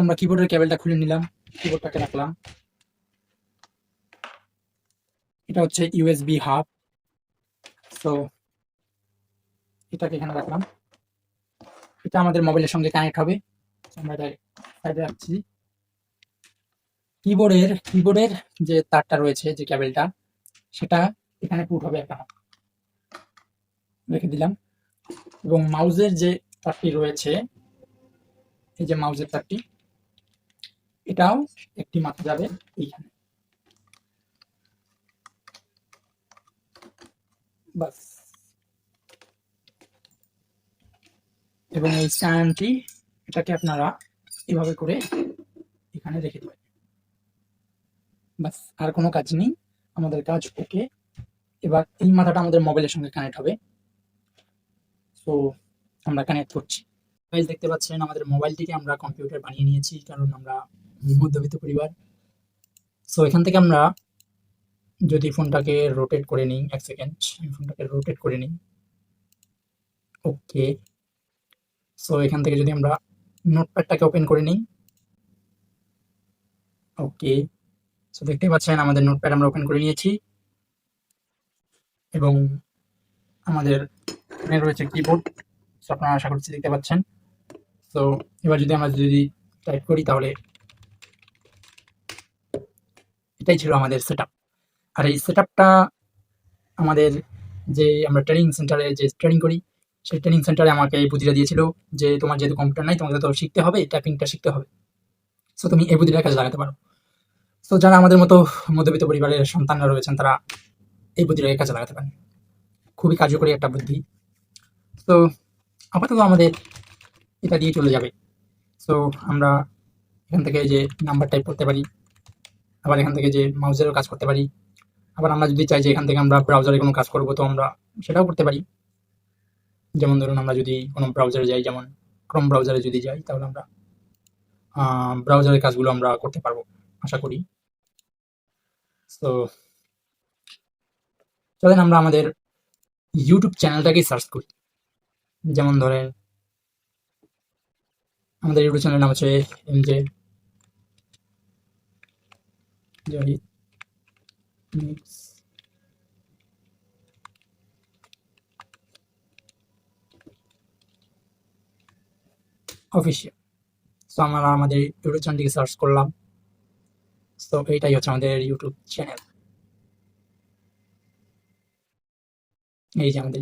আমরা কিবোর্ডের কেবলটা খুলে নিলাম, কিবোর্ডটাকে রাখলাম। এটা হচ্ছে ইউএসবি হাব। সো এটাকে এখানে রাখলাম। এটা আমাদের মোবাইলের সঙ্গে কানেক্ট হবে। আমরা এটা সাইডে রাখছি। কিবোর্ডের যে তারটা রয়েছে, যে কেবলটা, সেটা এখানে পুট হবে একটা, রেখে দিলাম। এবং মাউসের যে তারটি রয়েছে, এই যে মাউসের তারটি, এটাও একটি মাথা যাবে এইখানে। বাস। এবং এই স্ট্যান্ডটি, এটাকে আপনারা এভাবে করে এখানে রেখে দেবেন। বাস, আর কোনো কাজ নেই, আমাদের কাজ ওকে। এবার এই মাথাটা আমাদের মোবাইলের সঙ্গে কানেক্ট হবে। সো আমরা কানেক্ট করছি। গাইস, দেখতে পাচ্ছেন আমাদের মোবাইলটিকে আমরা কম্পিউটার বানিয়ে নিয়েছি, কারণ আমরা মধ্যবিত্ত পরিবার। সো এখান থেকে আমরা যদি ফোনটাকে রোটেট করে নিই, 1 সেকেন্ড, আমি ফোনটাকে রোটেট করে নিই। ওকে। সো এখান থেকে যদি আমরা নোটপ্যাডটাকে ওপেন করে নিই। ওকে। সো দেখতেই পাচ্ছেন আমাদের নোটপ্যাড আমরা ওপেন করে নিয়েছি, এবং আমাদের এখানে রয়েছে কিবোর্ড। সো আপনারা আশা করছি দেখতে পাচ্ছেন। সো এবার আমরা যদি টাইপ করি, তাহলে এটাই ছিল আমাদের সেটআপ। আর এই সেটআপটা আমাদের, যে আমরা ট্রেনিং সেন্টারে যে ট্রেনিং করি, সেই ট্রেনিং সেন্টারে আমাকে এই বুদ্ধিটা দিয়েছিল যে তোমার যেহেতু কম্পিউটার নাই, তোমাকে তো শিখতে হবে, টাইপিংটা শিখতে হবে। সো তুমি এই বুদ্ধিটা কাজে লাগাতে পারো। সো যারা আমাদের মতো মধ্যবিত্ত পরিবারের সন্তানরা রয়েছেন, তারা এই বুদ্ধিটাকে কাজে লাগাতে পারেন। খুবই কার্যকরী একটা বুদ্ধি। তো আপাতত আমাদের এটা দিয়ে চলে যাবে। সো আমরা এখান থেকে যে নাম্বার টাইপ করতে পারি, আবার এখান থেকে যে মাউসেরও কাজ করতে পারি। আবার আমরা যদি চাই যে এখান থেকে আমরা ব্রাউজারে কোনো কাজ করব, তো আমরা সেটাও করতে পারি। যেমন ধরুন, আমরা যদি কোনো ব্রাউজারে যাই, যেমন ক্রোম ব্রাউজারে যদি যাই, তাহলে আমরা ব্রাউজারের কাজগুলো আমরা করতে পারবো আশা করি। তো চলেন আমরা আমাদের ইউটিউব চ্যানেলটাকেই সার্চ করি। যেমন ধরেন, আমাদের ইউটিউব চ্যানেলের নাম হচ্ছে এমজে জাহিদ মিক্স অফিসিয়াল। সো আমরা আমাদের ইউটিউব চ্যানেলটিকে সার্চ করলাম। সো এইটাই হচ্ছে আমাদের ইউটিউব চ্যানেল। এই যে আমাদের